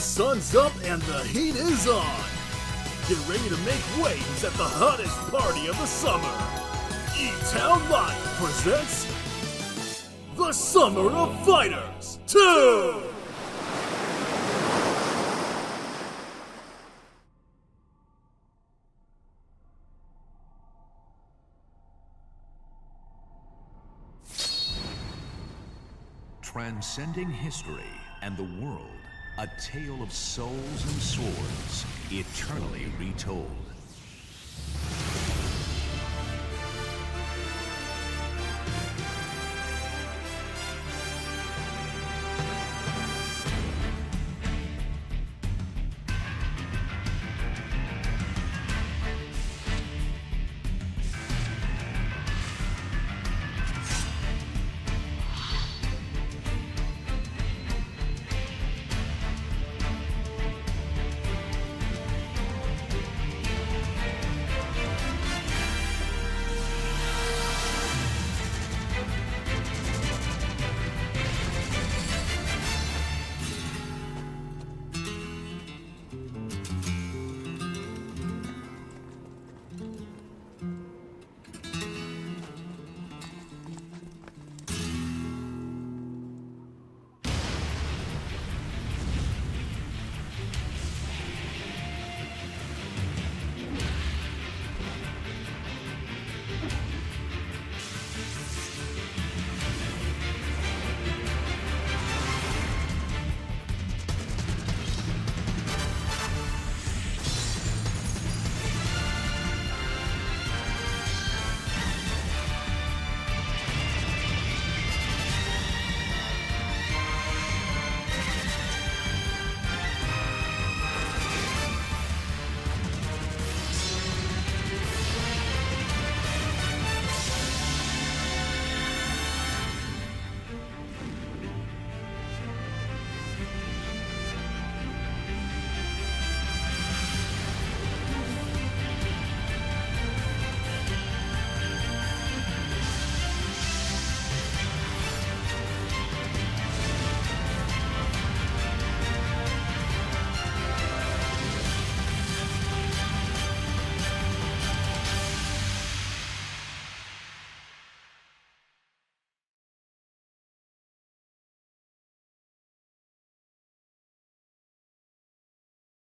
sun's up and the heat is on. Get ready to make waves at the hottest party of the summer. E-Town Live presents the Summer of Fighters 2! Transcending history and the world, a tale of souls and swords, eternally retold.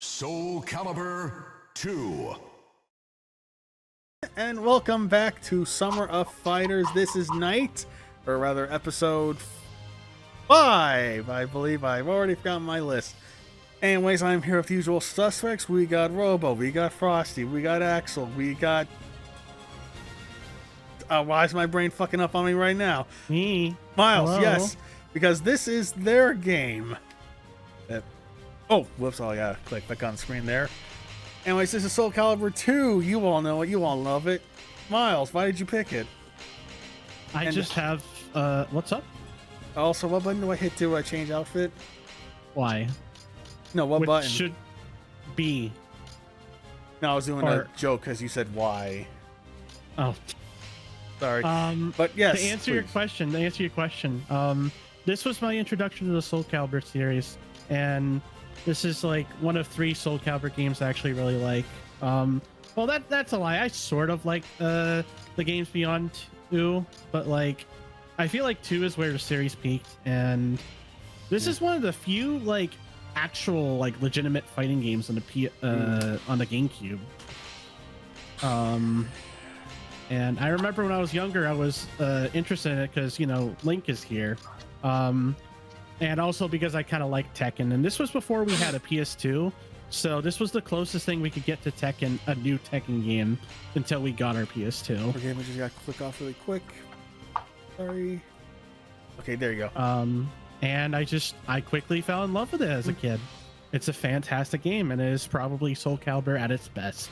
Soul Calibur 2. And welcome back to Summer of Fighters. This is night, or rather episode 5. I believe I've already forgotten my list. Anyways, I'm here with the usual suspects. We got Robo, we got Frostey, we got Axel, we got... why is my brain fucking up on me right now? Me. Miles, Hello. yes. Because this is their game. Oh, whoops, I gotta click back on the screen there. Anyways, this is Soul Calibur 2. You all know it. You all love it. Miles, why did you pick it? I just have, what's up? Also, what button do I hit to change outfit? Why? No, what Which button? should be. No, I was doing a joke because you said why. Oh. Sorry. But yes, to answer your question, this was my introduction to the Soul Calibur series, and this is like one of 3 Soul Calibur games I actually really like. Well, that's a lie. I sort of like the games beyond 2, but like I feel like 2 is where the series peaked, and this is one of the few like actual like legitimate fighting games on the on the GameCube. And I remember when I was younger, I was interested in it because, you know, Link is here. And also because I kind of like Tekken. And this was before we had a PS2. So this was the closest thing we could get to Tekken, a new Tekken game, until we got our PS2. Okay, we just got to click off really quick. Sorry. Okay, there you go. And I quickly fell in love with it as a kid. It's a fantastic game, and it is probably Soul Calibur at its best.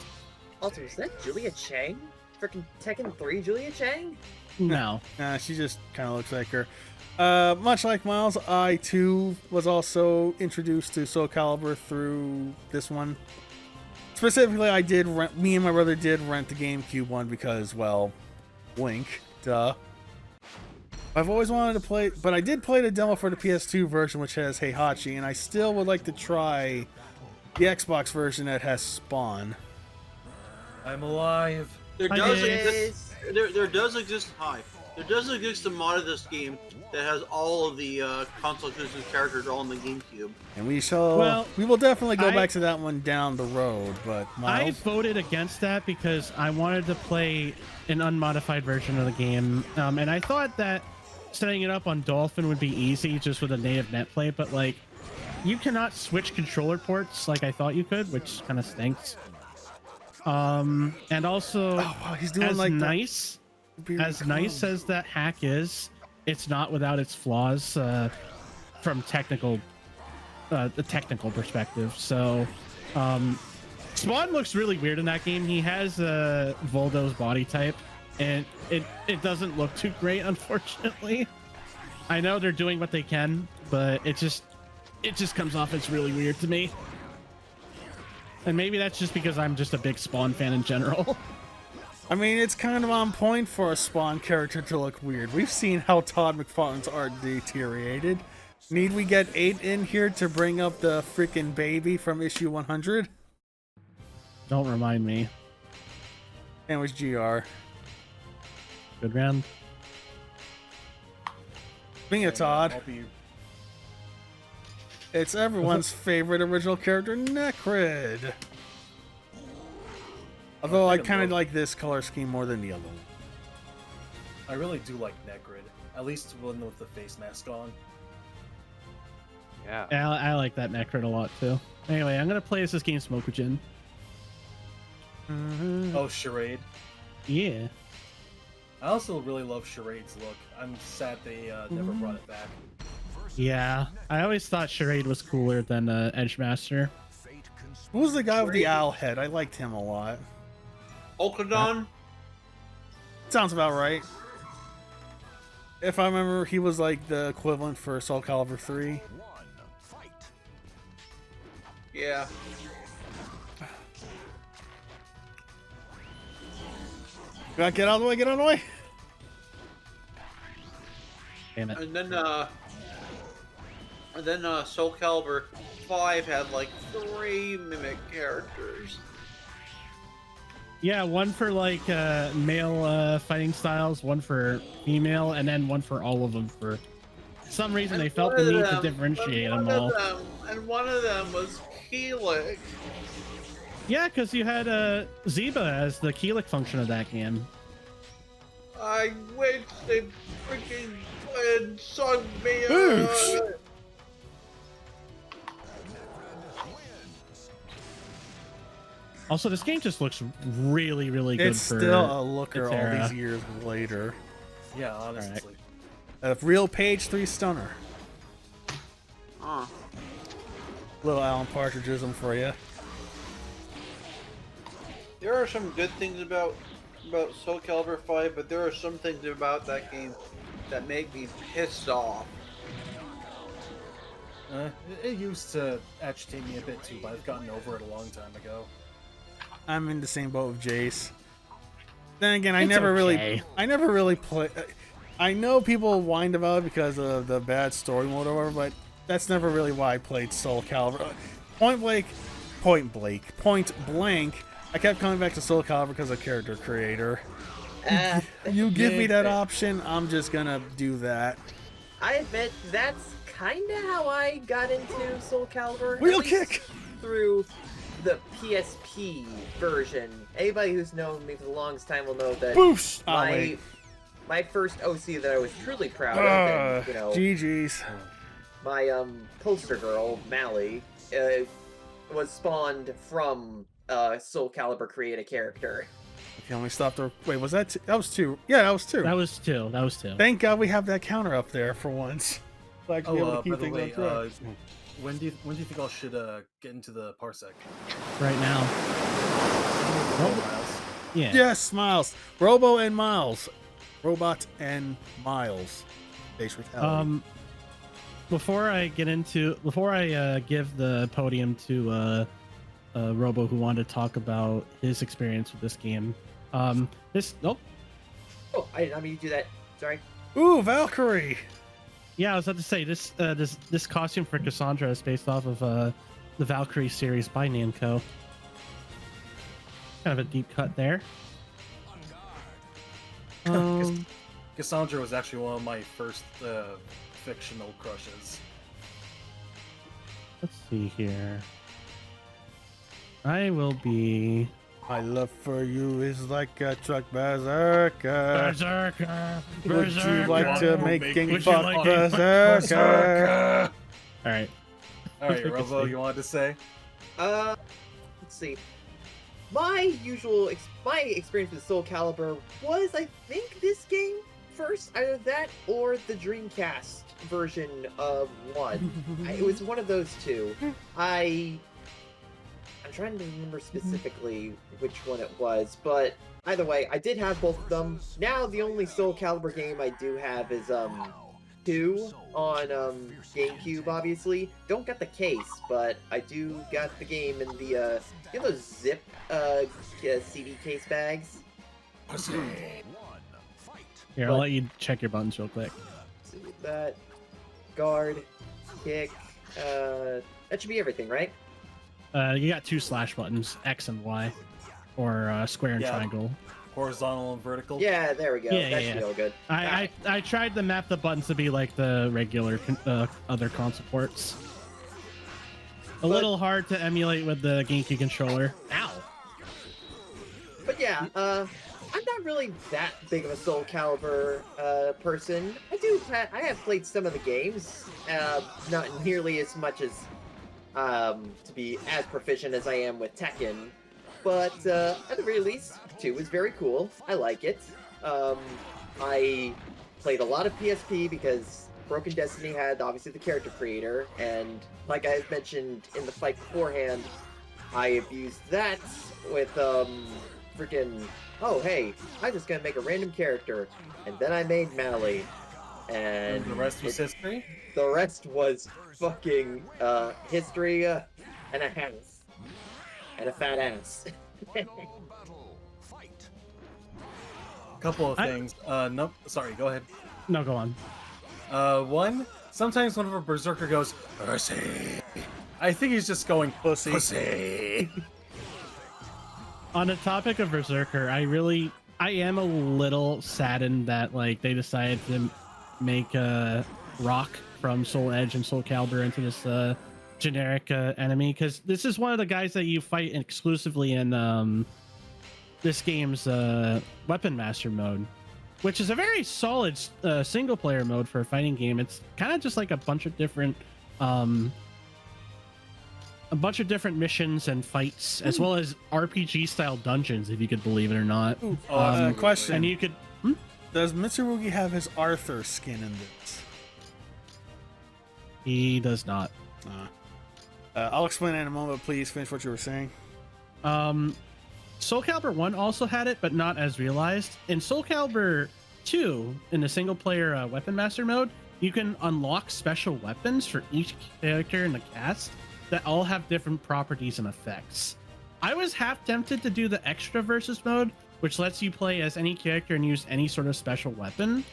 Also, is that Julia Chang? Freaking Tekken 3 Julia Chang? No. She just kind of looks like her. Much like Miles, I too was also introduced to Soul Calibur through this one. Specifically, me and my brother did rent the GameCube one because, well, Link, duh. I've always wanted to play, but I did play the demo for the PS2 version, which has Heihachi, and I still would like to try the Xbox version that has Spawn. I'm alive. There Hi, does Jace. exist. There does exist. Hi. There does exist a mod of this game that has all of the console exclusive characters all in the GameCube. And we shall. Well, we will definitely go I- back to that one down the road. But I Miles, voted against that because I wanted to play an unmodified version of the game, and I thought that setting it up on Dolphin would be easy just with a native net play, but like you cannot switch controller ports like I thought you could, which kind of stinks. And also, oh, wow, he's doing as like nice as nice as that hack is, it's not without its flaws from the technical perspective. So, Spawn looks really weird in that game. He has Voldo's body type, and it doesn't look too great, unfortunately. I know they're doing what they can, but it just comes off as really weird to me. And maybe that's just because I'm just a big Spawn fan in general. I mean, it's kind of on point for a Spawn character to look weird. We've seen how Todd McFarlane's art deteriorated. Need we get 8 in here to bring up the freaking baby from issue 100? Don't remind me. And it was GR. Good round. Being a Todd, I'll be it's everyone's favorite original character, Necrid. Although I kind of like this color scheme more than the other one. I really do like Necrid. At least one with the face mask on. Yeah. Yeah, I like that Necrid a lot too. Anyway, I'm gonna play as this game Smokujin. Oh, Charade. Yeah. I also really love Charade's look. I'm sad they never brought it back. Yeah. I always thought Charade was cooler than Edgemaster. Who was the guy with the owl head? I liked him a lot. Okadon? Sounds about right. If I remember, he was like the equivalent for Soul Calibur 3. Yeah. Get out of the way, get out of the way! Damn it. And then Soul Calibur 5 had like 3 mimic characters. Yeah, one for like male fighting styles, one for female, and then one for all of them. For some reason, they felt the need to differentiate them all. And one of them was Helix. Yeah, because you had Zeba as the Keelik function of that game. I wish they freaking had sung me Boosh. out. Also, this game just looks really, really good It's for still a looker its all era. these years later. Yeah, honestly. A real page 3 stunner. Huh. Little Alan Partridgeism for you. There are some good things about Soul Calibur 5, but there are some things about that game that make me pissed off. It used to agitate me a bit too, but I've gotten over it a long time ago. I'm in the same boat with Jace. Then again, I It's never okay. really play. I know people whined about it because of the bad story mode or whatever, but that's never really why I played Soul Calibur. Point blank, I kept coming back to Soul Calibur because of character creator. You give me that option, I'm just gonna do that. I admit that's kind of how I got into Soul Calibur. Wheel at least kick! Through the PSP version. Anybody who's known me for the longest time will know that Boosh! Oh, wait. my first OC that I was truly proud of, and, you know, GG's. my poster girl Mally was spawned from Soul Calibur create a character. Okay, let me stop the. Wait, was that that was 2? Yeah, that was 2. That was two. That was two. Thank God we have that counter up there for once. So I can be able to By keep the things way, on track. when do you think I should get into the Parsec? Right now. Miles. Yeah. Yes, Miles. Robo and Miles. Robot and Miles. Base fatality. Before I give the podium to Robo, who wanted to talk about his experience with this game. Oh, I did not mean to do that. Sorry. Ooh, Valkyrie. Yeah, I was about to say this costume for Cassandra is based off of the Valkyrie series by Namco. Kind of a deep cut there. Cassandra was actually one of my first fictional crushes. Let's see here. I will be. My love for you is like a truck berserker. Berserker. Would you like to making Would you fuck like berserker? All right. All right, Robo, you wanted to say? Let's see. My experience with Soul Calibur was, I think, this game first. Either that or the Dreamcast version of 1. It was one of those two. I'm trying to remember specifically which one it was, but either way, I did have both of them. Now the only Soul Calibur game I do have is 2 on GameCube, obviously. Don't get the case, but I do got the game in the you know those zip CD case bags. Here, I'll let you check your buttons real quick. So that guard, kick, that should be everything, right? You got 2 slash buttons, X and Y, or square and triangle. Horizontal and vertical. Yeah, there we go. That should be all good. I tried to map the buttons to be like the regular other console ports. A little hard to emulate with the GameCube controller. Ow! But yeah, I'm not really that big of a Soul Calibur person. I have played some of the games, not nearly as much as to be as proficient as I am with Tekken. But at the very least, 2 is very cool. I like it. I played a lot of PSP because Broken Destiny had obviously the character creator, and like I had mentioned in the fight beforehand, I have used that with freaking. Oh hey, I'm just gonna make a random character, and then I made Mally, and the rest was history. The rest was fucking history and a house and a fat ass. Couple of things. Nope. Sorry. Go ahead. No, go on. One. Sometimes whenever Berserker goes, pussy, I think he's just going pussy. Pussy. On the topic of Berserker, I am a little saddened that like they decided to make Rock from Soul Edge and Soul Calibur into this generic enemy, because this is one of the guys that you fight exclusively in this game's Weapon Master mode, which is a very solid single player mode for a fighting game. It's kind of just like a bunch of different missions and fights, as well as RPG style dungeons, if you could believe it or not. Question. And you could. Does Mitsurugi have his Arthur skin in this? He does not. I'll explain it in a moment. Please finish what you were saying. Soul Calibur 1 also had it, but not as realized. In Soul Calibur 2, in the single player Weapon Master mode, you can unlock special weapons for each character in the cast that all have different properties and effects. I was half tempted to do the extra versus mode, which lets you play as any character and use any sort of special weapon,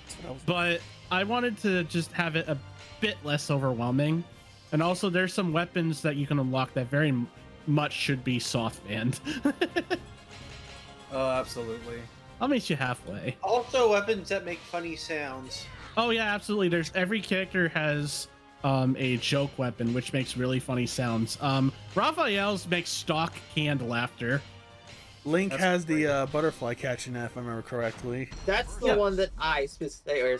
but I wanted to just have it a bit less overwhelming. And also there's some weapons that you can unlock that very much should be soft banned. Oh, absolutely. I'll meet you halfway. Also, weapons that make funny sounds. Oh yeah, absolutely. Every character has a joke weapon which makes really funny sounds. Raphael's makes stock canned laughter. Link has the butterfly catching that, if I remember correctly. That's the one that I specifically.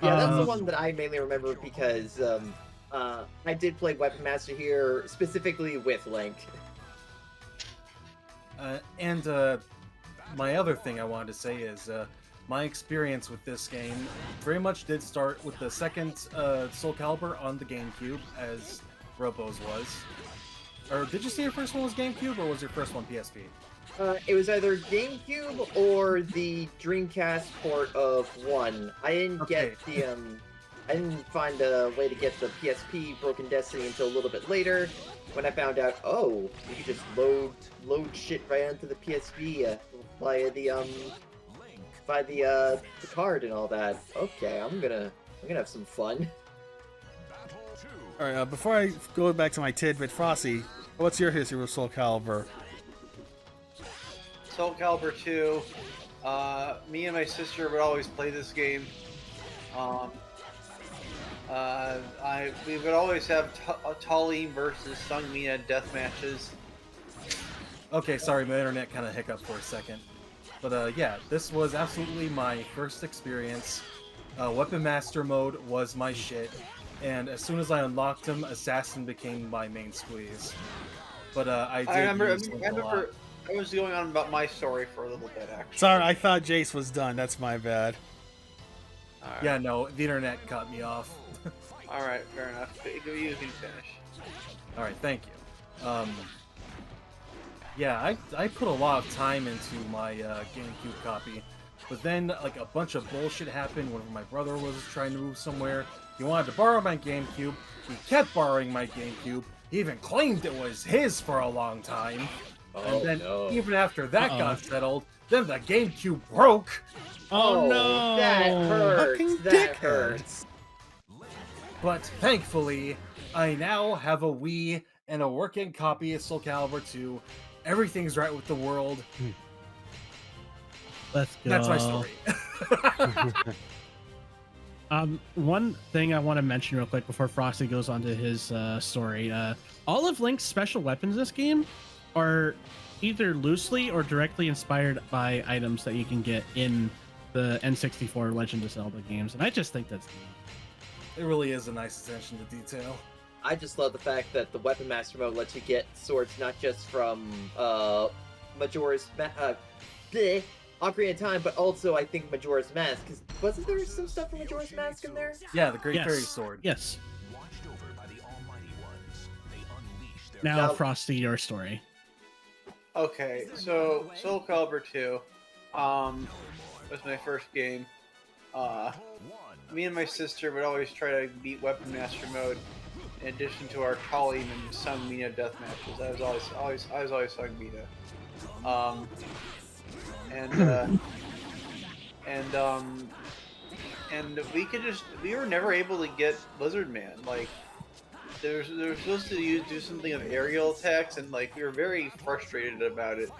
Yeah, that's the one that I mainly remember because I did play Weapon Master here specifically with Link. And my other thing I wanted to say is my experience with this game very much did start with the second Soul Calibur on the GameCube, as Robo's was. Or did you say your first one was GameCube, or was your first one PSP? It was either GameCube or the Dreamcast port of 1. I didn't get the I didn't find a way to get the PSP Broken Destiny until a little bit later, when I found out, oh, you can just load shit right onto the PSP via the buy the card and all that. Okay, I'm gonna have some fun. All right, before I go back to my tidbit, Frosty, what's your history with Soul Calibur? Soul Calibur 2. Me and my sister would always play this game. We would always have Talim versus Sungmina death matches. Okay, sorry, my internet kind of hiccuped for a second. But yeah, this was absolutely my first experience. Weapon Master mode was my shit, and as soon as I unlocked him, Assassin became my main squeeze. But I remember a lot. I was going on about my story for a little bit, actually. Sorry, I thought Jace was done. That's my bad. Alright. Yeah, no, the internet cut me off. Alright, fair enough. You can finish. Alright, thank you. Yeah, I put a lot of time into my GameCube copy, but then like a bunch of bullshit happened when my brother was trying to move somewhere. He wanted to borrow my GameCube. He kept borrowing my GameCube. He even claimed it was his for a long time. And then even after that got settled, then the GameCube broke. Oh no! That hurts. Fucking That dickhead. hurts. But thankfully, I now have a Wii and a working copy of Soul Calibur 2. Everything's right with the world. Let's go. That's my story. One thing I want to mention real quick before Frosty goes on to his story. All of Link's special weapons in this game are either loosely or directly inspired by items that you can get in the N64 Legend of Zelda games, and I just think that's neat. It really is a nice attention to detail. I just love the fact that the Weapon Master mode lets you get swords not just from Majora's Ocarina of Time, but also I think Majora's Mask. Because wasn't there some stuff from Majora's Mask in there? Yeah, the Great Yes. Fairy Sword. Yes. Watched over by the Almighty Ones, they unleash their Now, Now- Frosty, your story. Okay, so Soul Calibur 2 was my first game. Me and my sister would always try to beat Weapon Master mode in addition to our Talim and Sungmina death matches. I was always Sungmina. And we were never able to get Lizard Man. Like they were supposed to do something with aerial attacks, and like we were very frustrated about it,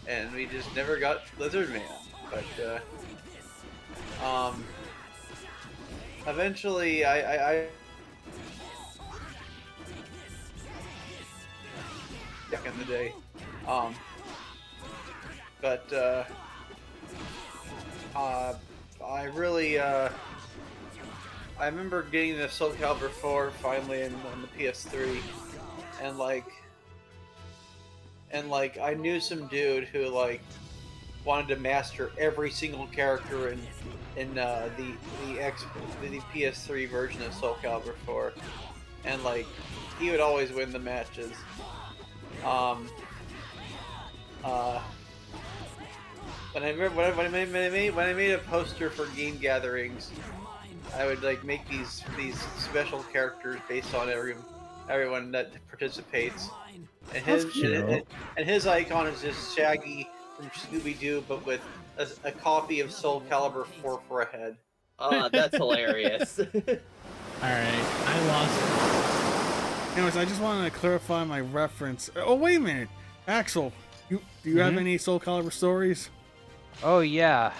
and we just never got Lizard Man. But eventually I back in the day, I really I remember getting the Soul Calibur 4 finally on the PS3, and I knew some dude who like wanted to master every single character in the PS3 version of Soul Calibur 4, and like he would always win the matches. When I made a poster for game gatherings, I would like make these special characters based on everyone that participates. And his icon is just Shaggy from Scooby-Doo, but with a copy of Soul Calibur 4 for a head. That's hilarious. Alright, I lost. Anyways, I just wanted to clarify my reference. Oh, wait a minute. Axel, do you have any Soul Calibur stories? Oh yeah.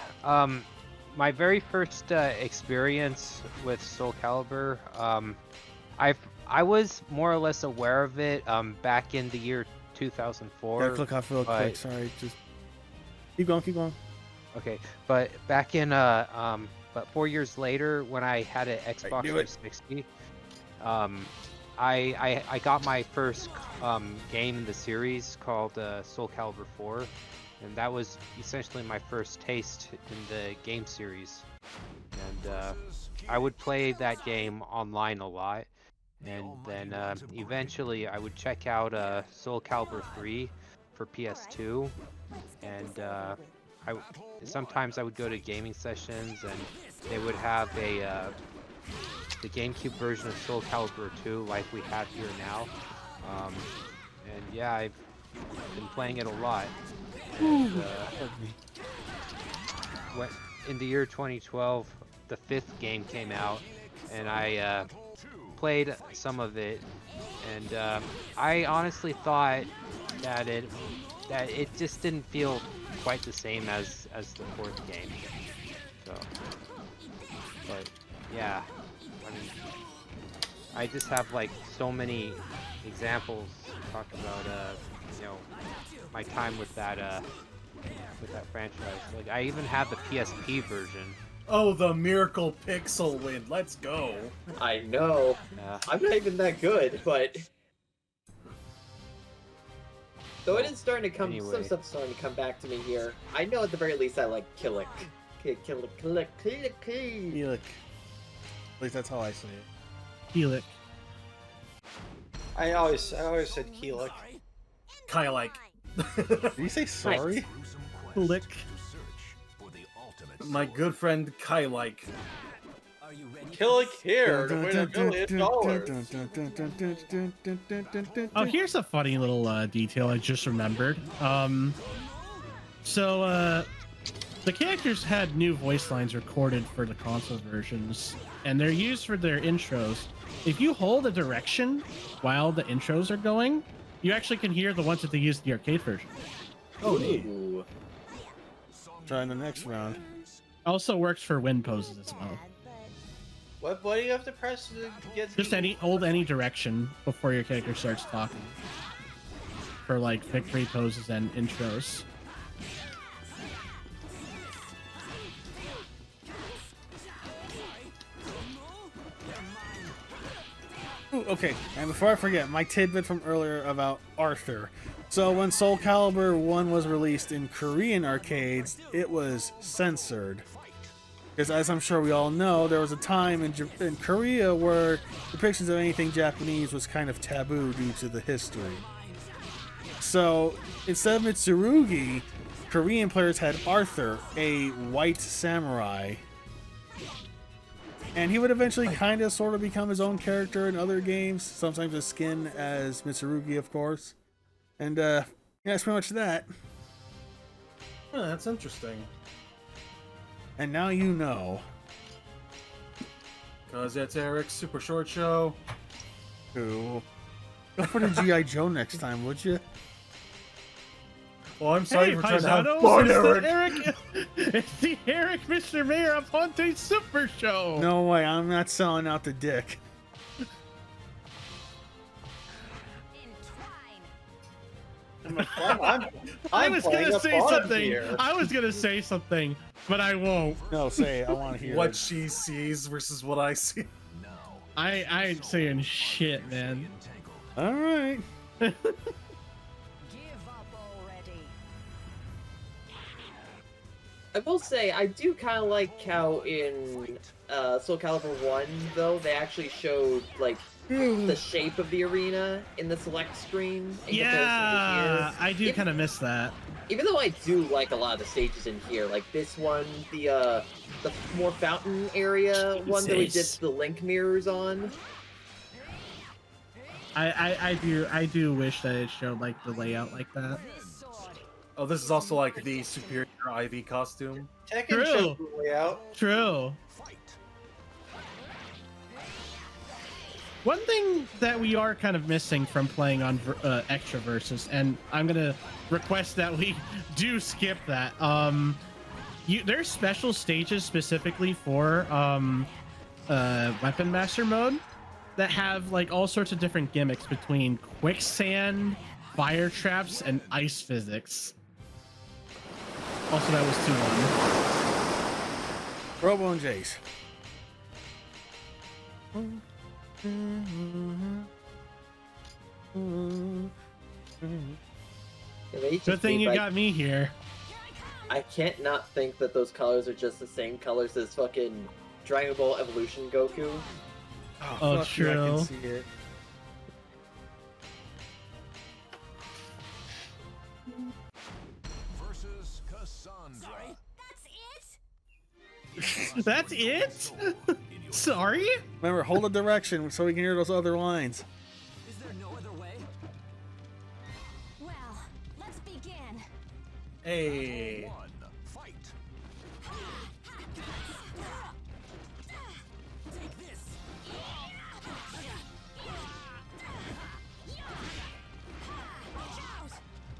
My very first experience with Soul Calibur, I was more or less aware of it back in the year 2004. Gotta click off real quick. Sorry, just keep going. Okay, but back in but 4 years later, when I had an Xbox 360, I got my first game in the series called Soul Calibur 4, and that was essentially my first taste in the game series. And I would play that game online a lot, and then eventually I would check out Soul Calibur 3 for PS2, and sometimes I would go to gaming sessions, and they would have the GameCube version of Soul Calibur 2 like we have here now. And yeah, I've been playing it a lot. And, in the year 2012, the 5th game came out, and I played some of it, and I honestly thought that it just didn't feel quite the same as the 4th game. So, but yeah, I mean, I just have like so many examples to talk about, you know, my time with that franchise. Like, I even have the PSP version. Oh, the Miracle Pixel win. Let's go. I know. I'm not even that good, but though it is starting to come, Anyway. some stuff's starting to come back to me here. I know at the very least I like Killick. Killick. Helix. At least that's how I say it. Helix. I always said Keelik. Kylike. Did you say sorry? Lick. My good friend Kylike. Killick here to win $1 million. Oh, here's a funny little detail I just remembered. So the characters had new voice lines recorded for the console versions, and they're used for their intros. If you hold a direction while the intros are going, you actually can hear the ones that they used in the arcade version. Oh, neat. Ooh. Trying the next round. Also works for wind poses as well. What do you have to press to get? Just hold any direction before your character starts talking. For like victory poses and intros. Ooh, okay, and before I forget, my tidbit from earlier about Arthur. So when Soul Calibur 1 was released in Korean arcades, it was censored. Because as I'm sure we all know, there was a time in Korea where depictions of anything Japanese was kind of taboo due to the history. So instead of Mitsurugi, Korean players had Arthur, a white samurai. And he would eventually kind of sort of become his own character in other games, sometimes a skin as Mitsurugi, of course. And yeah, that's pretty much that. Oh, that's interesting. And now you know. Because it's Eric's Super Short Show. Ooh. Go for the G.I. Joe next time, would you? Well, I'm sorry for trying to have Paisanos, fun, it's Eric. the Eric. It's the Eric Mr. Mayor Aponte Super Show. No way, I'm not selling out the dick. I was playing gonna a say farm something. here. I was gonna say something, but I won't. No, say it. I want to hear What it. she sees versus what I see. I ain't saying shit, man. All right. Give up already. I will say, I do kind of like how in Soul Calibur 1, though, they actually showed, like, the shape of the arena in the select screen. In Yeah, comparison to I do here. kind of miss that. Even though I do like a lot of the stages in here, like this one, the more fountain area one that we did Jesus. the link mirrors on. I do wish that it showed like the layout like that. Oh, this is also like the superior Ivy costume. Tekken True. showed the layout. True. One thing that we are kind of missing from playing on Extra Versus, and I'm gonna request that we do skip that. There's special stages specifically for Weapon Master mode that have like all sorts of different gimmicks between quicksand, fire traps, and ice physics. Also, that was 2-1. Robo and Jace. And they Good just thing be you like- got me here. I can't not think that those colors are just the same colors as fucking Dragon Ball Evolution Goku. Oh, fuck you, I true. can see it. Versus Cassandra. That's it? Sorry? Remember, hold a direction so we can hear those other lines. Well, let's begin. Hey. Fight.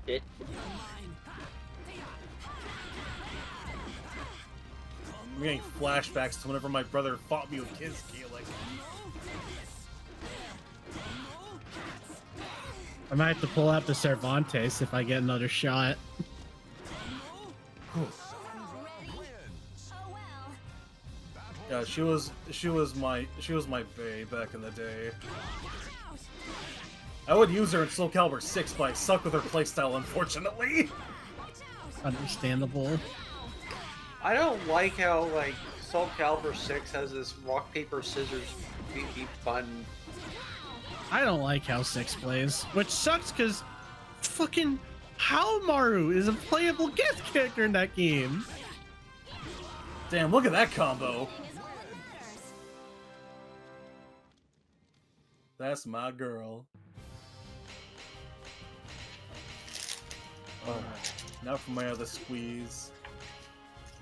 Shit. I'm getting flashbacks to whenever my brother fought me with his scaling. I might have to pull out the Cervantes if I get another shot. Yeah, she was my bae back in the day. I would use her in Soul Calibur 6, but I suck with her playstyle, unfortunately. Understandable. I don't like how like Soul Calibur 6 has this rock paper scissors beep button. I don't like how 6 plays, which sucks because fucking Haomaru is a playable guest character in that game. Damn, look at that combo. That's my girl. Alright, now for my other squeeze.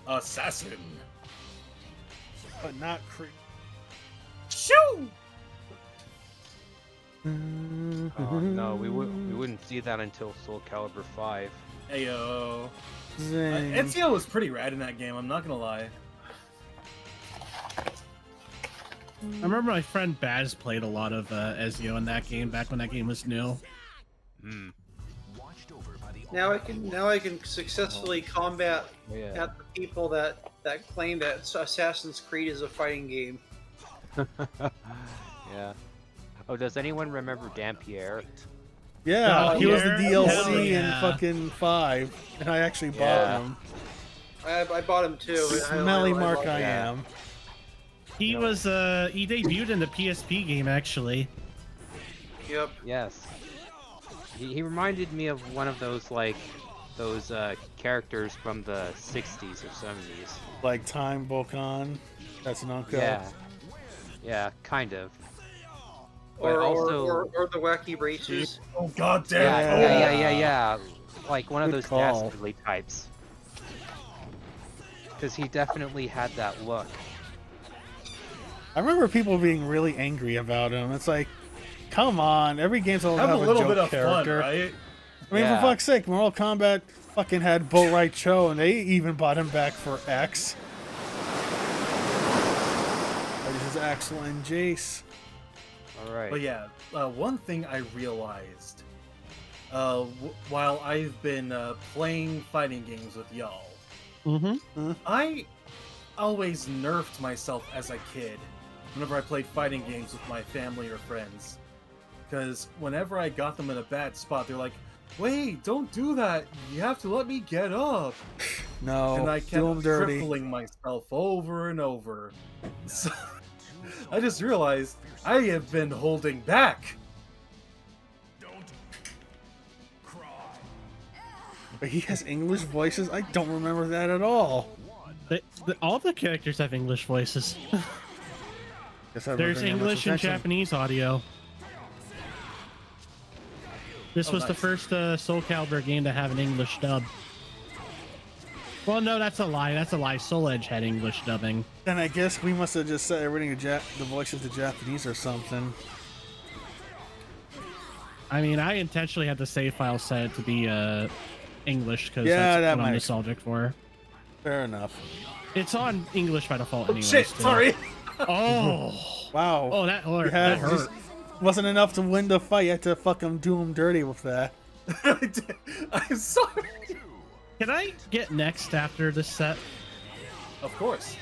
Assassin. But not creep. Shoo! Oh no, we wouldn't see that until Soul Calibur 5. Ayo. Zing. Ezio was pretty rad in that game, I'm not gonna lie. I remember my friend Baz played a lot of Ezio in that game back when that game was new. Hmm. Now I can successfully combat Yeah. at the people that claim that Assassin's Creed is a fighting game. Yeah. Oh, does anyone remember Dampierre? Yeah, Oh, he was the yeah. DLC Hell in yeah. fucking 5, and I actually bought Yeah. him. I bought him too. Smelly mark I yeah. am. He was he debuted in the PSP game actually. Yep. Yes. He reminded me of one of those characters from the 60s or 70s. Like Time Volcan. That's an uncle. Yeah. Yeah, kind of. Or, But also, or the wacky races. Oh god damn! yeah. Like one of Good those call. dastardly types. Because he definitely had that look. I remember people being really angry about him. It's like, come on, every game's all Have have a little joke bit of character. fun, right? I mean, Yeah. for fuck's sake, Mortal Kombat fucking had Bo Rai Cho, and they even bought him back for X. This is Axel and Jace. Alright. But yeah, one thing I realized while I've been playing fighting games with y'all, Mm-hmm. I always nerfed myself as a kid whenever I played fighting games with my family or friends. Because whenever I got them in a bad spot, they're like, wait, don't do that. You have to let me get up. No, And I do 'em kept dirty. crippling myself over and over. So I just realized I have been holding back. But he has English voices? I don't remember that at all. All the characters have English voices. Guess I There's wasn't paying much English and attention. Japanese audio. This Oh, was the nice. first Soul Calibur game to have an English dub. Well, no, that's a lie. That's a lie. Soul Edge had English dubbing. Then I guess we must have just set everything to the voices to Japanese or something. I mean, I intentionally had the save file set to be English because Yeah, that's that what I'm might- nostalgic for. Fair enough. It's on English by default anyway. Shit, sorry. Oh. Wow. Oh, that hurt. You had That hurt. just- wasn't enough to win the fight. You had to fucking do him dirty with that. I'm sorry. Can I get next after this set? Of course.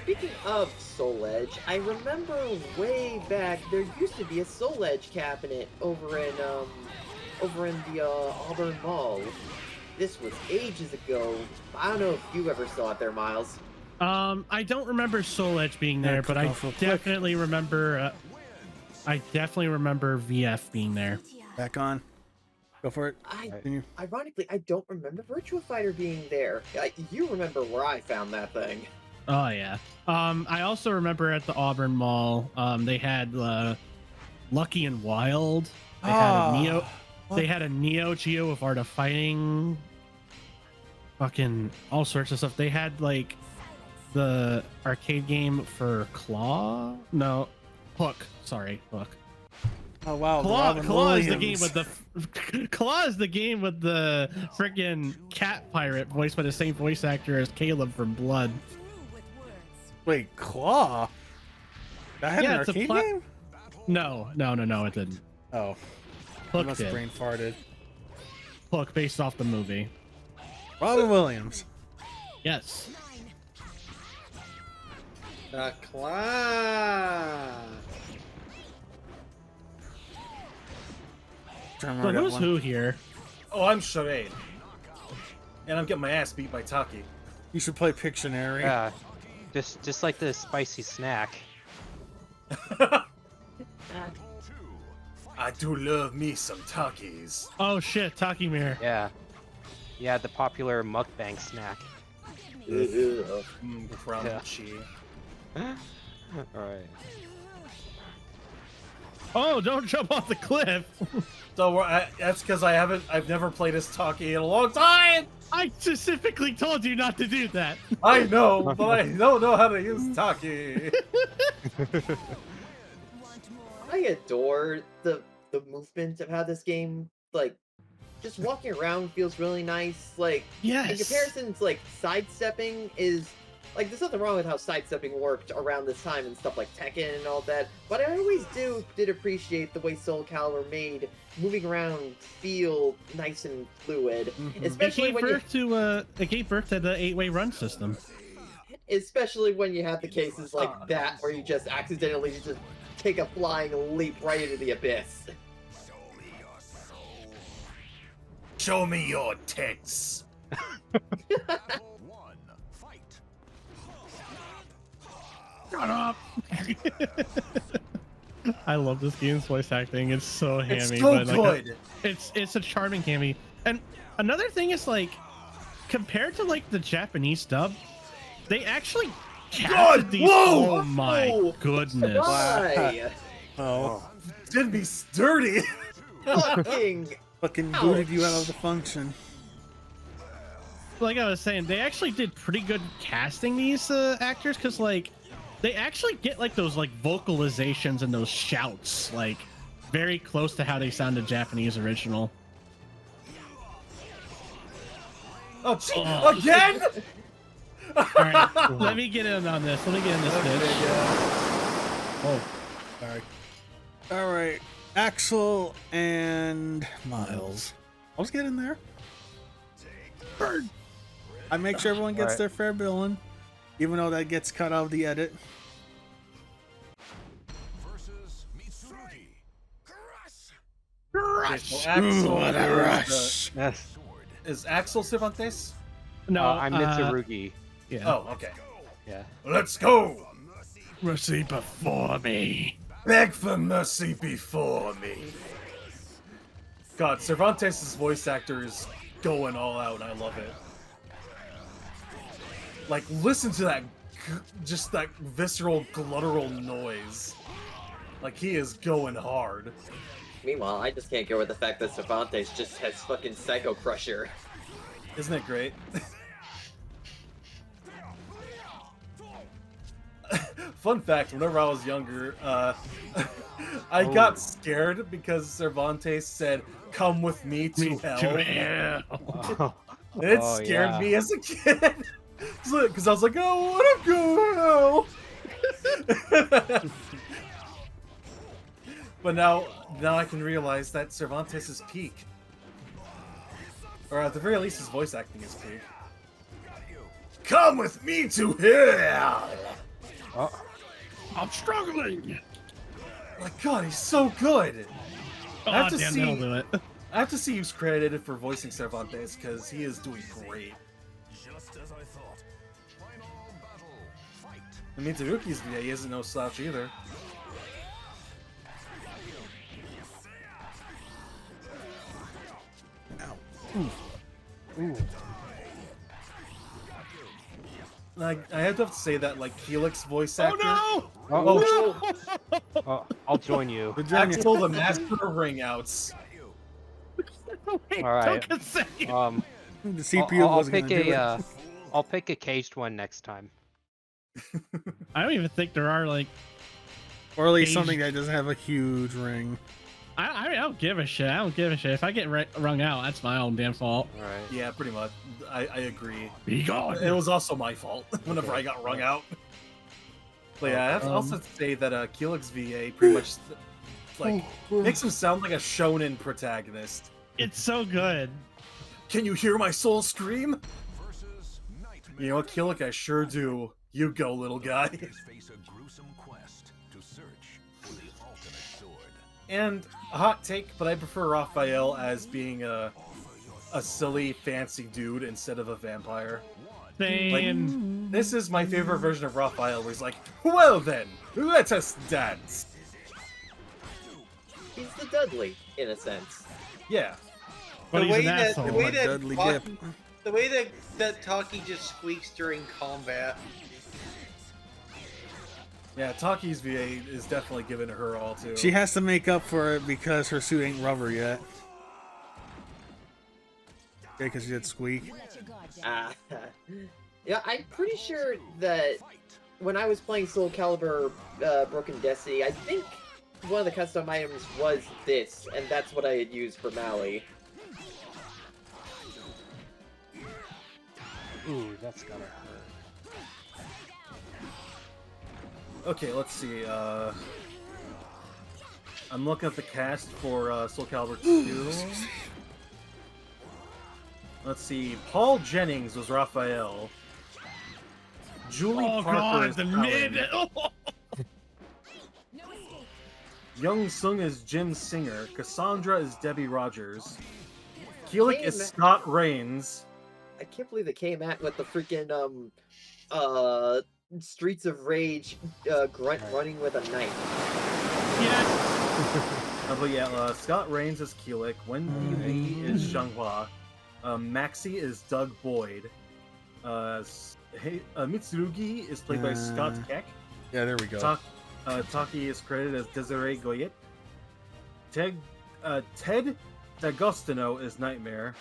Speaking of Soul Edge, I remember way back there used to be a Soul Edge cabinet over in the Auburn Mall. This was ages ago. I don't know if you ever saw it there, Miles. I don't remember Soul Edge being there, but I off real quick. definitely remember. I definitely remember VF being there. Back on. Go for it. Continue. Ironically, I don't remember Virtua Fighter being there. You remember where I found that thing? Oh yeah. I also remember at the Auburn Mall, they had Lucky and Wild. They had a Neo. They had a Neo Geo of Art of Fighting. Fucking all sorts of stuff. They had like the arcade game for Claw. No, Hook. Sorry, Hook. Oh wow, Claw is the game with the Claw is the game with the freaking cat pirate voiced by the same voice actor as Caleb from Blood. Wait, Claw? That had an it's a arcade game? No, it didn't. Oh, I Hook must did. have brain farted. Hook based off the movie. Robin Williams. Yes. The Claw. So who's who here? Oh, I'm Charade. And I'm getting my ass beat by Taki. You should play Pictionary. Yeah, just like the spicy snack. I do love me some Takis. Oh shit, Takimir. Yeah, the popular mukbang snack. Crunchy. All right. Oh, don't jump off the cliff. So that's because I've never played as Taki in a long time. I specifically told you not to do that. I know, but I don't know how to use Taki. I adore the movement of how this game, like, just walking around feels really nice. Like, Yes. in comparison to, like, sidestepping is, like, there's nothing wrong with how sidestepping worked around this time and stuff like Tekken and all that, but I always did appreciate the way Soul Calibur made moving around feel nice and fluid. Especially when it gave birth to the 8-way run system. especially when you have the cases like that where you just accidentally just take a flying leap right into the abyss. Show me your tits. Shut up! I love this game's voice acting. It's so hammy. It's so but like, good. it's a charming hammy. And another thing is like, compared to like the Japanese dub, they actually casted these. Whoa! Oh my goodness! Why? Oh, Did be sturdy. Fucking booted you out of the function. Like I was saying, they actually did pretty good casting these actors, because like they actually get like those like vocalizations and those shouts like very close to how they sounded Japanese original. Oh, again? All right, let me get in on this. Let me get in this bitch. Oh, sorry. All right, Axel and Miles. Let's get in there. Bird. I make sure everyone gets their fair billing, even though that gets cut out of the edit. Okay, so Axel what a rush! Is Axel Cervantes? No, I'm Mitsurugi. Yeah. Oh, okay. Yeah. Let's go! Mercy before me. Beg for mercy before me. God, Cervantes' voice actor is going all out. I love it. Like, listen to that, just that visceral, gluttural noise. Like, he is going hard. Meanwhile, I just can't get over the fact that Cervantes just has fucking Psycho Crusher. Isn't it great? Fun fact, whenever I was younger, I got scared because Cervantes said, "Come with me to hell." And it scared me as a kid. Because I was like, oh, what I'm going to hell. But now I can realize that Cervantes is peak. Or at the very least, his voice acting is peak. Come with me to hell! I'm struggling. My God, he's so good. I have to see. That'll do it. I have to see who's credited for voicing Cervantes because he is doing great. I mean, Taruki's VA isn't no slouch either. Ow. Ooh. Like, I have to say that, like, Helix voice actor. Oh Oh, oh, I'll join you. Axel the master of ring outs. no! Wait, All right. don't consent. The CPU I'll wasn't pick gonna do a. it. I'll pick a caged one next time. I don't even think there are like. Or at least Cage. something that doesn't have a huge ring. I don't give a shit. I don't give a shit. If I get wrung out, that's my own damn fault. Right. Yeah, pretty much. I agree. Be gone. It was also my fault whenever I got wrung out. But yeah, I have to also say that Keelik's VA pretty much like makes him sound like a shonen protagonist. It's so good. Can you hear my soul scream? You know what, Keelik, I sure do. You go, little guy. Face a gruesome quest to search for the ultimate sword. And a hot take, but I prefer Raphael as being a silly, fancy dude instead of a vampire. Same. This is my favorite version of Raphael, where he's like, well then, let us dance. He's the Dudley, in a sense. Yeah. But The he's way an that asshole. the way that Dudley Taki- Dip. the way that Taki just squeaks during combat. Yeah, Taki's VA is definitely giving her all, too. She has to make up for it because her suit ain't rubber yet. Okay, because she did squeak. Yeah, I'm pretty sure that when I was playing Soul Calibur Broken Destiny, I think one of the custom items was this, and that's what I had used for Maui. Ooh, that's gotta hurt. Okay, let's see. I'm looking at the cast for Soul Calibur 2. Let's see. Paul Jennings was Raphael. Julie Oh Parker god, is the Helen. mid. Young Sung is Jim Singer. Cassandra is Debbie Rogers. Keelik is Damn. Scott Rains. I can't believe they came at with the freaking Streets of Rage grunt running with a knife. Yeah. But yeah, Scott Rains is Keelik. Wendy Lee is Xianghua. Maxie is Doug Boyd. Mitsurugi is played by Scott Keck. Yeah, there we go. Taki is credited as Desiree Goyet. Ted D'Agostino is Nightmare.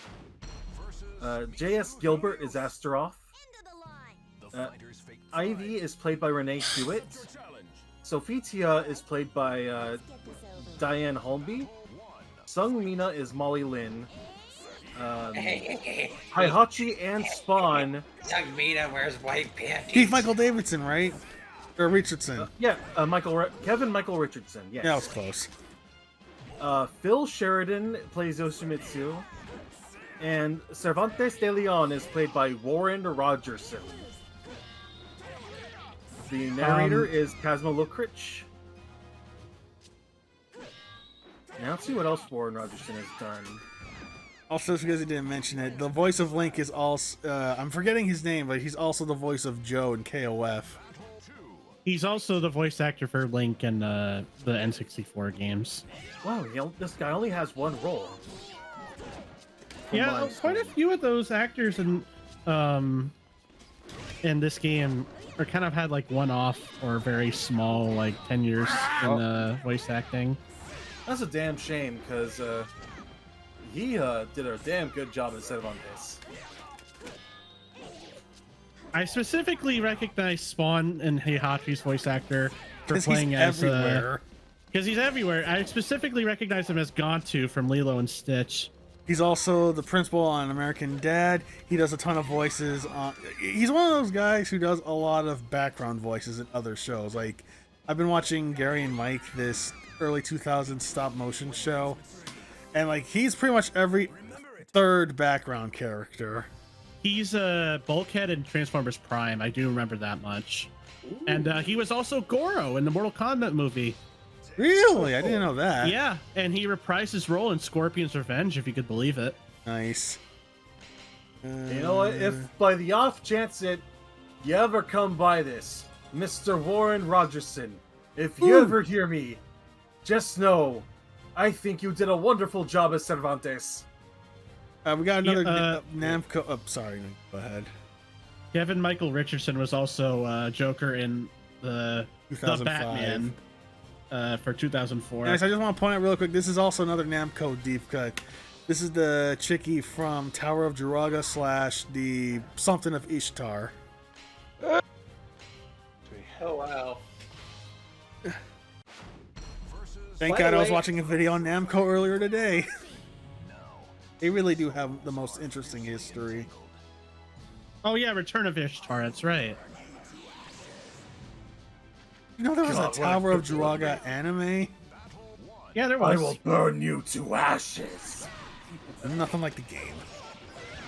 J.S. Gilbert is Astaroth. Ivy is played by Renee Hewitt. Sophitia is played by Diane Holmby. Sung Mina is Molly Lin. Hihachi and Spawn. Young Mina wears white panties. Keith Michael Davidson, right? Or Richardson. Kevin Michael Richardson. Yes. Yeah, that was close. Phil Sheridan plays Yoshimitsu. And Cervantes de Leon is played by Warren Rogerson. The narrator is Kazma Lukrich. Now let's see what else Warren Rogerson has done. Also, because he didn't mention it, the voice of Link is also... I'm forgetting his name, but he's also the voice of Joe in KOF. He's also the voice actor for Link in the N64 games. Wow, this guy only has one role. Yeah, quite a few of those actors in this game are kind of had like one-off or very small like tenures in voice acting. That's a damn shame, because he did a damn good job at Cervantes. I specifically recognize Spawn and Heihachi's voice actor for 'Cause playing he's as everywhere. because he's everywhere. I specifically recognize him as Gontu from Lilo and Stitch. He's also the principal on American Dad. He does a ton of voices. He's one of those guys who does a lot of background voices in other shows. Like, I've been watching Gary and Mike, this early 2000s stop motion show, and like he's pretty much every third background character. He's Bulkhead in Transformers Prime. I do remember that much. And he was also Goro in the Mortal Kombat movie. Really? I didn't know that. Yeah, and he reprised his role in Scorpion's Revenge, if you could believe it. Nice. You know what? If by the off chance that you ever come by this, Mr. Warren Rogerson, if you ever hear me, just know, I think you did a wonderful job as Cervantes. We got another Yeah, Namco. Oh, sorry, go ahead. Kevin Michael Richardson was also Joker in the 2005. Batman for 2004. Nice. I just want to point out real quick. This is also another Namco deep cut. This is the chickie from Tower of Jiraga / the something of Ishtar. Oh wow. Thank By God the I was way- watching a video on Namco earlier today. They really do have the most interesting history. Oh yeah, Return of Ishtar. That's right. You know there was God, a what a Tower of good one, Draga anime? Yeah, there I was. will burn you to ashes. Nothing like the game.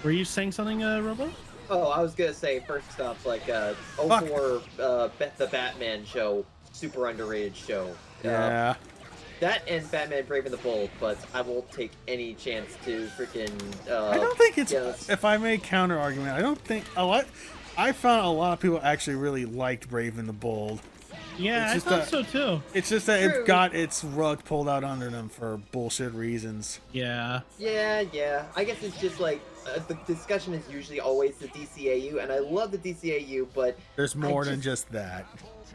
Were you saying something, Robo? Oh, I was gonna say first off, like Fuck. 04, the Batman show, super underrated show. Yeah. That and Batman Brave and the Bold, but I won't take any chance to freaking. I don't think it's. yes. If I make counter argument, I don't think a lot. I found a lot of people actually really liked Brave and the Bold. Yeah, It's I just thought that- so too. It's just that True. it got its rug pulled out under them for bullshit reasons. Yeah. Yeah. I guess it's just like the discussion is usually always the DCAU, and I love the DCAU, but There's more than just- just that.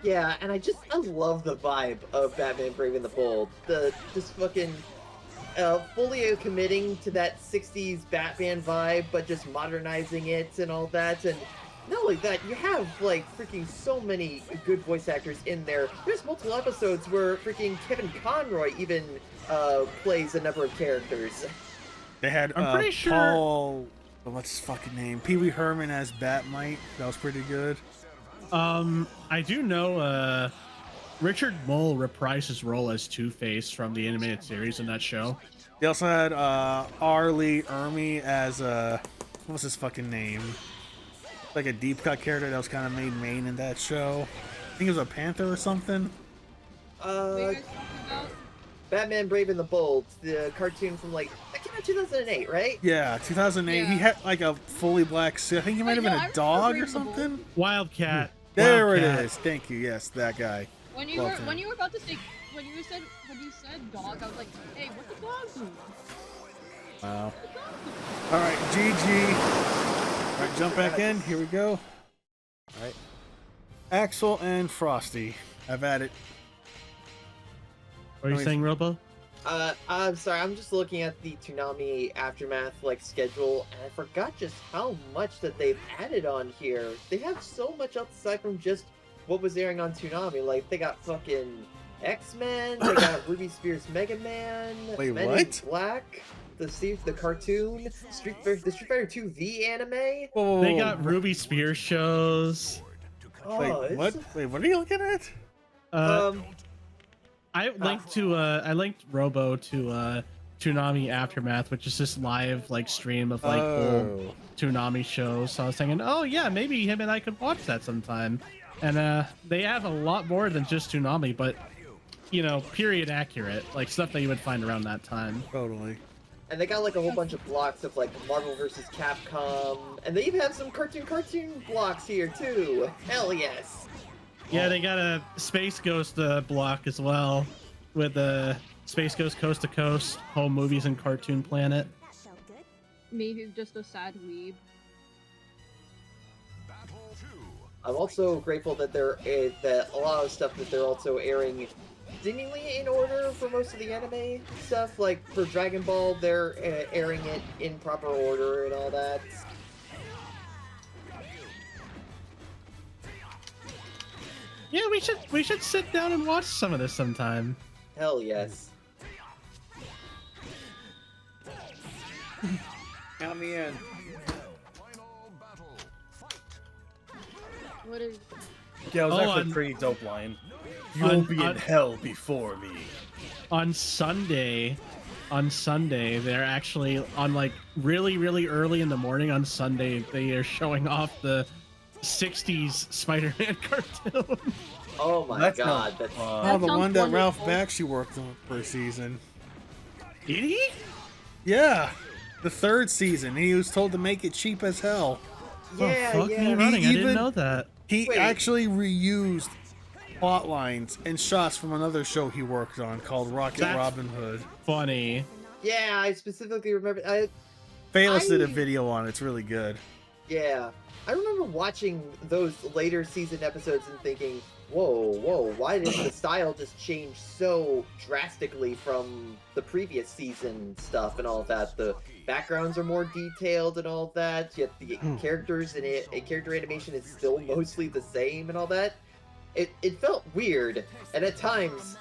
yeah, and I love the vibe of Batman Brave and the Bold. Just fucking fully committing to that 60s Batman vibe, but just modernizing it and all that. And not only that, you have like freaking so many good voice actors in there. There's multiple episodes where freaking Kevin Conroy even plays a number of characters. They had I'm pretty sure- Paul. What's his fucking name? Pee Wee Herman as Batmite. That was pretty good. I do know Richard Mole reprised his role as Two-Face from the animated series in that show. They also had R. Lee Ermey as what was his fucking name? Like a deep cut character that was kind of made main in that show. I think it was a panther or something. Batman Brave and the Bold, the cartoon from like that came out 2008, right? Yeah, 2008. He Yeah. had like a fully black suit. I think he might have been no, I a remember dog Brave or and the Bold. something. Wildcat. There Wildcat. it is. Thank you. Yes, that guy. When you Love him. were about to say when you said dog, I was like, hey, what the dog do? Wow. All right, GG. All right, jump back in. Here we go. All right. Axel and Frosty. I've at it. What are you saying, Robo? I'm sorry, I'm just looking at the Toonami Aftermath like schedule, and I forgot just how much that they've added on here. They have so much else aside from just what was airing on Toonami. Like they got fucking X-Men, they got Ruby Spears Mega Man, Wait, Men in what? Black, the cartoon, the Street Fighter 2 V anime. Whoa, They got Ruby Spears shows. Oh, Wait, it's- what? Wait, what are you looking at? I linked Robo to Toonami Aftermath, which is this live like stream of like old Toonami shows. So I was thinking, oh yeah, maybe him and I could watch that sometime. And they have a lot more than just Toonami, but you know, period accurate, like stuff that you would find around that time. Totally. And they got like a whole bunch of blocks of like Marvel vs. Capcom, and they even have some cartoon blocks here too. Hell yes. Yeah, they got a Space Ghost block as well, with Space Ghost Coast to Coast, Home Movies and Cartoon Planet. Me, who's just a sad weeb. I'm also grateful that that a lot of stuff that they're also airing seemingly in order for most of the anime stuff. Like for Dragon Ball, they're airing it in proper order and all that. Yeah, we should sit down and watch some of this sometime. Hell yes. Count me in. What is? Yeah, it was Oh, actually a on- pretty dope line. You'll be in hell before me. On Sunday, they're actually on like really early in the morning on Sunday. They are showing off the 60s Spider-Man cartoon. Oh my That's god. not That's Oh, That the sounds one that Ralph wonderful. Bakshi worked on for a season. Did he? Yeah, the third season. He was told to make it cheap as hell. yeah, oh, fuck me yeah. running. I even- didn't know that. He Wait. actually reused plot lines and shots from another show he worked on called Rocket That's- Robin Hood. Funny. Yeah, I specifically remember. Phalos did a I- video on it. It's really good. Yeah, I remember watching those later season episodes and thinking, whoa, why did the style just change so drastically from the previous season stuff and all that? The backgrounds are more detailed and all that, yet the characters and character animation is still mostly the same and all that. It felt weird, and at times,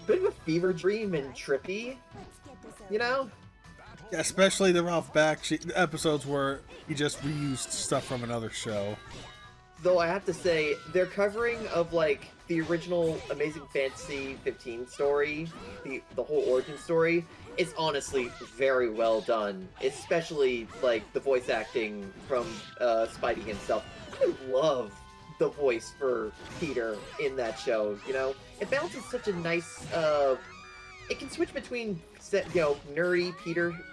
bit of a fever dream and trippy, you know? Yeah, especially the Ralph Bakshi episodes where he just reused stuff from another show. Though I have to say, their covering of like the original Amazing Fantasy 15 story, the whole origin story, is honestly very well done. Especially like the voice acting from Spidey himself. I love the voice for Peter in that show. You know, it balances such a nice. It can switch between nerdy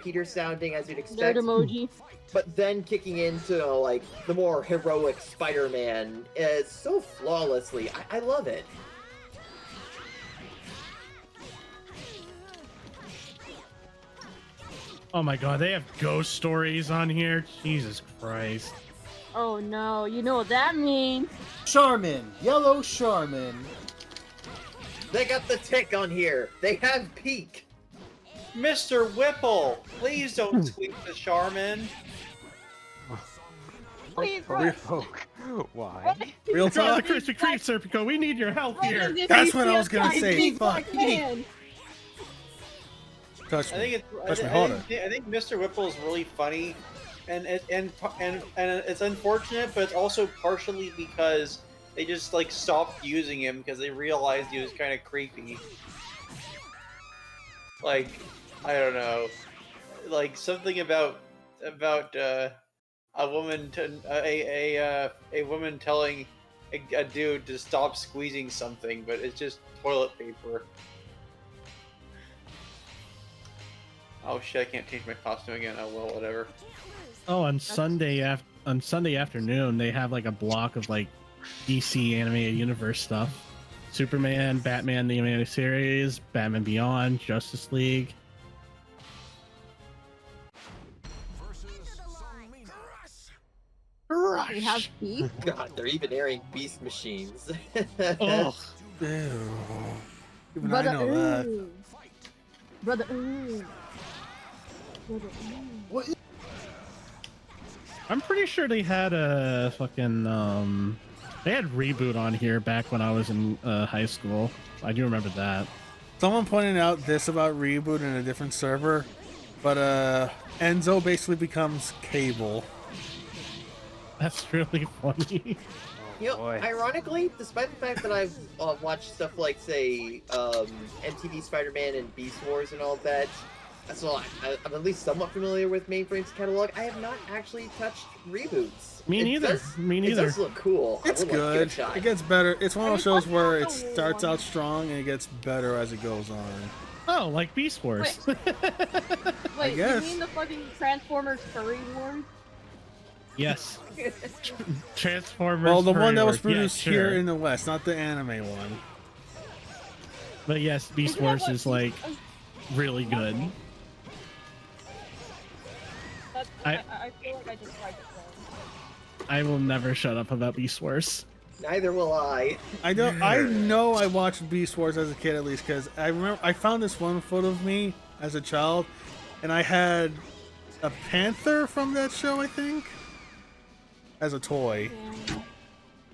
Peter sounding as you'd expect. Nerd emoji. But then kicking into like the more heroic Spider-Man so flawlessly. I love it. Oh my god, they have ghost stories on here. Jesus Christ. Oh no, you know what that means. Charmin, yellow Charmin. They got the tick on here. They have Peak. Mr. Whipple, please don't tweet the Charmin. Please, Why? Real Draw the talk? Krispy Kreme, Serpico. We need your help here. That's what I was gonna say. Fuck. Touch I me. think Touch me I harder. think Mr. Whipple is really funny, and it's unfortunate, but it's also partially because they just like stopped using him because they realized he was kind of creepy. Like, I don't know, like something about a woman a woman telling a dude to stop squeezing something, but it's just toilet paper. Oh shit! I can't change my costume again. Oh well, whatever. Oh, on Sunday afternoon, they have like a block of like DC animated universe stuff. Superman, Batman the animated series, Batman Beyond, Justice League. We have beef. God, they're even airing Beast Machines. Oh, Ew. Even Brother, I know that. ooh. Brother, ooh. Brother, ooh. I'm pretty sure they had a fucking they had Reboot on here back when I was in high school. I do remember that. Someone pointed out this about Reboot in a different server, but Enzo basically becomes Cable. That's really funny. You know, Boy. ironically, despite the fact that I've watched stuff like, say, MTV Spider-Man and Beast Wars and all that, so I'm at least somewhat familiar with Mainframe's catalog. I have not actually touched Reboots. Me neither. Me It neither. does look cool. I It's would like to give it a good. shot. It gets better. It's one of those shows where it Wait, starts out strong and it gets better as it goes on. Oh, like Beast Wars. Wait, you guess. mean the fucking Transformers Furry Wars? Yes. Transformers. Well, the one that was Furry Wars. produced Yeah, here sure. in the West, not the anime one. But yes, Beast Isn't that Wars what is like Beast- really good. I feel like I just tried it wrong. I will never shut up about Beast Wars. Neither will I. I know I watched Beast Wars as a kid at least because I remember I found this one photo of me as a child, and I had a panther from that show, I think, as a toy. Yeah.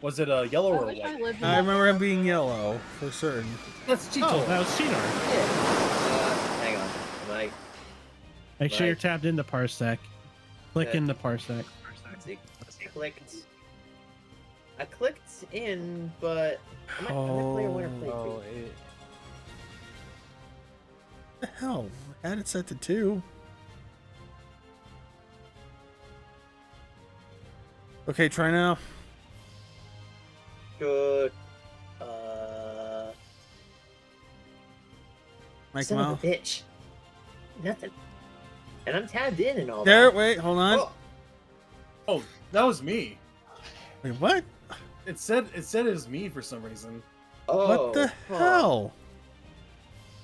Was it a yellow I or a wish I white? lived in I that remember him world. being yellow for certain. That's Cheeto. Oh, that was Cheetor. Hang on. Am Make sure you're Right. tapped into Parsec. Click Okay. into Parsec. I clicked in, but I'm not player one or player Oh, two. What the hell? I had it set to 2. Okay, try now. Good. Mike Son of Mouth. a bitch. Nothing. And I'm tabbed in and all There, that. wait, hold on. Oh, Oh, that was me. Wait, what? It said it was me for some reason. What the huh. hell?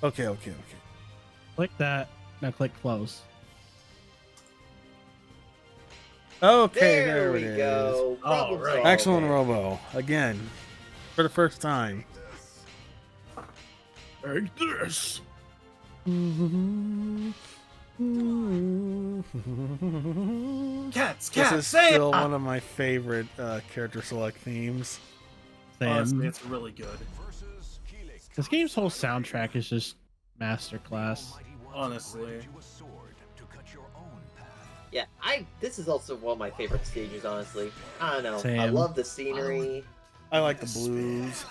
Okay. Click that. Now click close. Okay, There it we is. go. Problem right. solved. Axel and Robo again for the first time. Like this. Cats, This cats, is say still it! one of my favorite character select themes. Honestly, Sam. it's really good. This game's whole soundtrack is just masterclass. Honestly. Yeah, this is also one of my favorite stages, honestly. I don't know. I Same. love the scenery. I like the blues.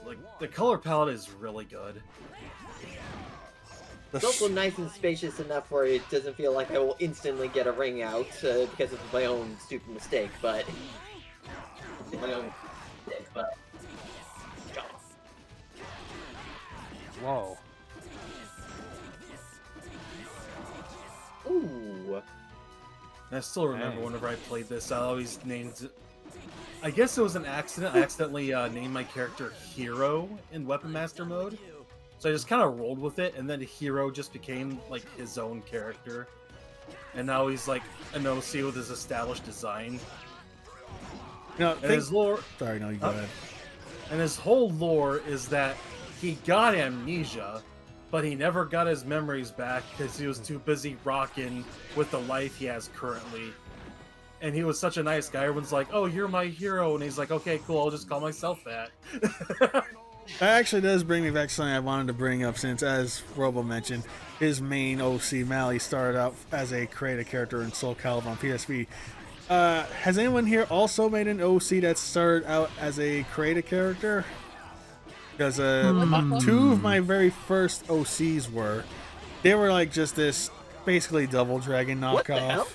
Like, the color palette is really good. It's also nice and spacious enough where it doesn't feel like I will instantly get a ring out because of my own stupid mistake, but... Whoa. Ooh. And I still remember Nice. whenever I played this, I always named... I guess it was an accident. I accidentally named my character Hero in Weapon Master mode. So I just kind of rolled with it, and then Hero just became, like, his own character. And now he's, like, an OC with his established design. No, And his lore... Sorry, no, you go ahead. And his whole lore is that he got amnesia, but he never got his memories back because he was too busy rocking with the life he has currently. And he was such a nice guy. Everyone's like, "Oh, you're my hero," and he's like, "Okay, cool. I'll just call myself that." That actually does bring me back to something I wanted to bring up, since, as Robo mentioned, his main OC, Mally, started out as a creative character in Soul Calibur on PSV. Has anyone here also made an OC that started out as a creative character? Because two of my very first OCs they were like just this basically Double Dragon What the hell? knockoff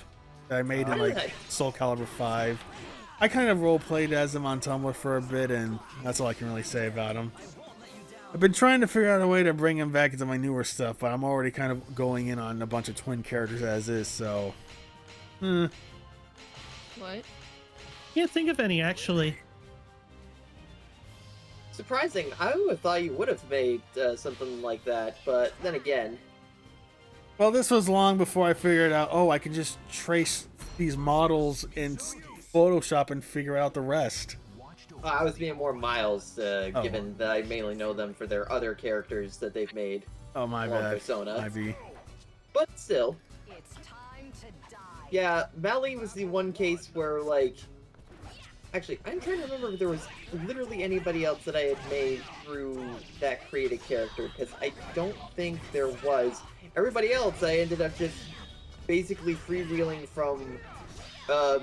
that I made in Why like did Soul Calibur 5. I kind of role played as them on Tumblr for a bit, and that's all I can really say about them. I've been trying to figure out a way to bring him back into my newer stuff, but I'm already kind of going in on a bunch of twin characters as is, so... What? Can't think of any, actually. Surprising. I would have thought you would have made something like that, but then again... Well, this was long before I figured out, I can just trace these models in Photoshop and figure out the rest. I was being more Miles, given that I mainly know them for their other characters that they've made. Oh, my along bad. Persona. Ivy. But still. It's time to die. Yeah, Mally was the one case where, like... Actually, I'm trying to remember if there was literally anybody else that I had made through that creative character, because I don't think there was. Everybody else, I ended up just basically freewheeling from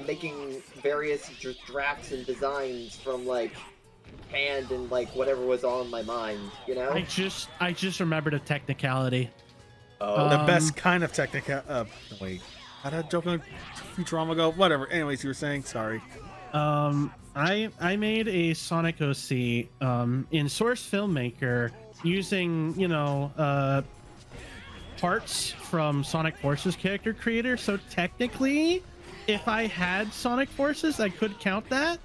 making various drafts and designs from, like, hand and, like, whatever was on my mind, you know? I just remembered a technicality. Oh. The best kind of technical... wait. How did I joke on Futurama go? Whatever. Anyways, you were saying? Sorry. I made a Sonic OC in Source Filmmaker using, parts from Sonic Forces character creator. So technically, if I had Sonic Forces, I could count that.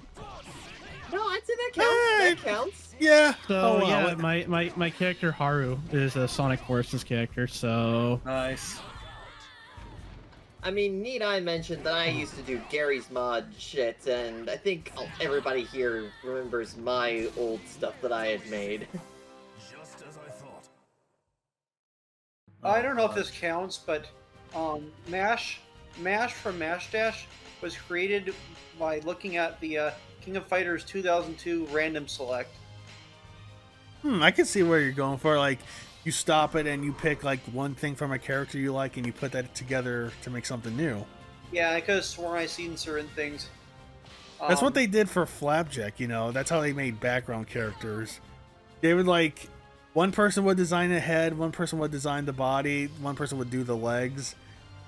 No, I'd say that counts. Hey! That counts. Yeah. So wow. yeah, my character Haru is a Sonic Forces character. So Nice. I mean, need I mention that I used to do Gary's Mod shit, and I think everybody here remembers my old stuff that I had made. I don't know if this counts, but Mash from Mash Dash was created by looking at the King of Fighters 2002 random select. I can see where you're going for. Like, you stop it and you pick like one thing from a character you like and you put that together to make something new. Yeah, I could have sworn I seen certain things. That's what they did for Flapjack, That's how they made background characters. They would like, one person would design the head, one person would design the body, one person would do the legs.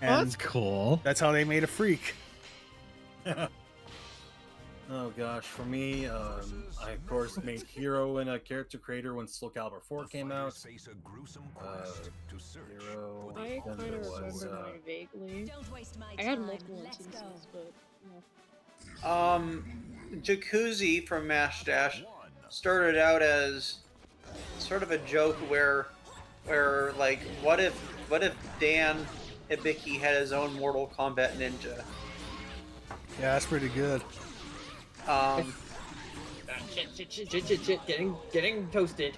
And that's cool. That's how they made a freak. Oh gosh, for me, I of course made Hero and a character creator when Soul Calibur 4 came out. Hero, I then kind there of was, remember mine vaguely. Don't waste my I had time. multiple Let's instances, go. but Jacuzzi from Mash Dash started out as sort of a joke where like, what if Dan Hibiki had his own Mortal Kombat ninja? Yeah, that's pretty good. Shit, getting toasted.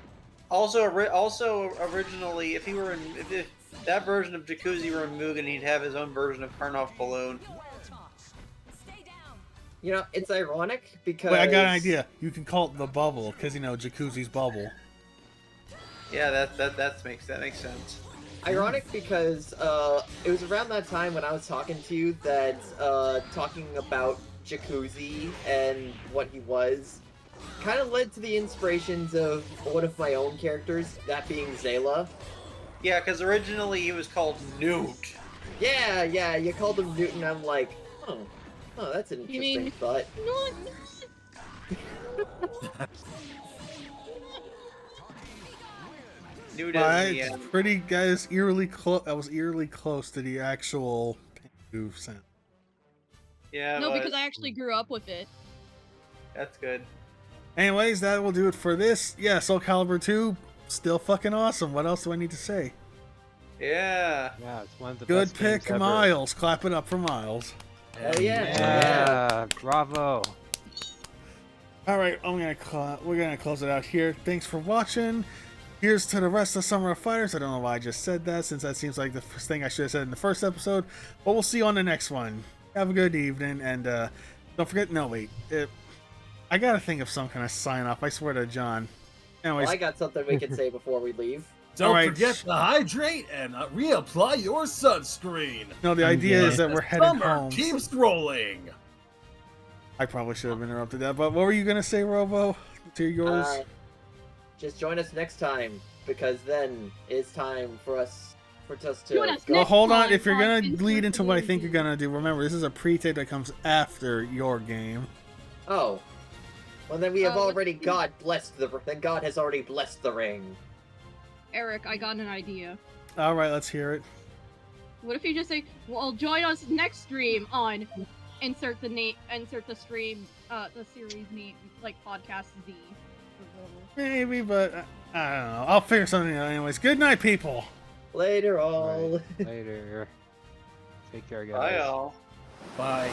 Also originally, if that version of Jacuzzi were in Mugen, he'd have his own version of Karnoff Balloon. You know, it's ironic because... Wait, I got an idea. You can call it the bubble, because, Jacuzzi's bubble. Yeah, that makes sense. Ironic because it was around that time when I was talking to you that talking about Jacuzzi and what he was kind of led to the inspirations of one of my own characters, that being Zayla. Yeah, because originally he was called Newt. Yeah, you called him Newton. I'm like, oh, that's an You interesting mean- thought. Newt in the It's end. pretty, guys, eerily close. I was eerily close to the actual Pingu sound. Yeah, No, but because I actually grew up with it. that's good. Anyways, that will do it for this. Yeah, Soul Calibur 2, still fucking awesome. What else do I need to say? Yeah. Yeah, it's one of the Good best games pick, ever. Miles. Clap it up for Miles. Hell yeah. Yeah, bravo. All right, we're gonna close it out here. Thanks for watching. Here's to the rest of Summer of Fighters. I don't know why I just said that, since that seems like the first thing I should have said in the first episode. But we'll see you on the next one. Have a good evening, and don't forget. No, wait. I gotta think of some kind of sign off. I swear to John. Anyways, Well, I got something we can say before we leave. Don't Alright. forget to hydrate and reapply your sunscreen. no. The idea is that we're heading Summer home. keeps rolling. I probably should have interrupted that. But what were you gonna say, Robo? To yours. Just join us next time, because then it's time for us to Join us go. Well, next hold on. time If you're on gonna Insert lead into what I think Community. you're gonna do, remember this is a pre-tape that comes after your game. Oh. Well, then we have what- already God has already blessed the ring. Eric, I got an idea. All right, let's hear it. What if you just say, "Well, join us next stream on insert the stream, the series name, like podcast Z." or whatever." Maybe, but I don't know. I'll figure something out anyways. Good night, people. Later, all. Right, later. Take care, guys. Bye, all. Bye.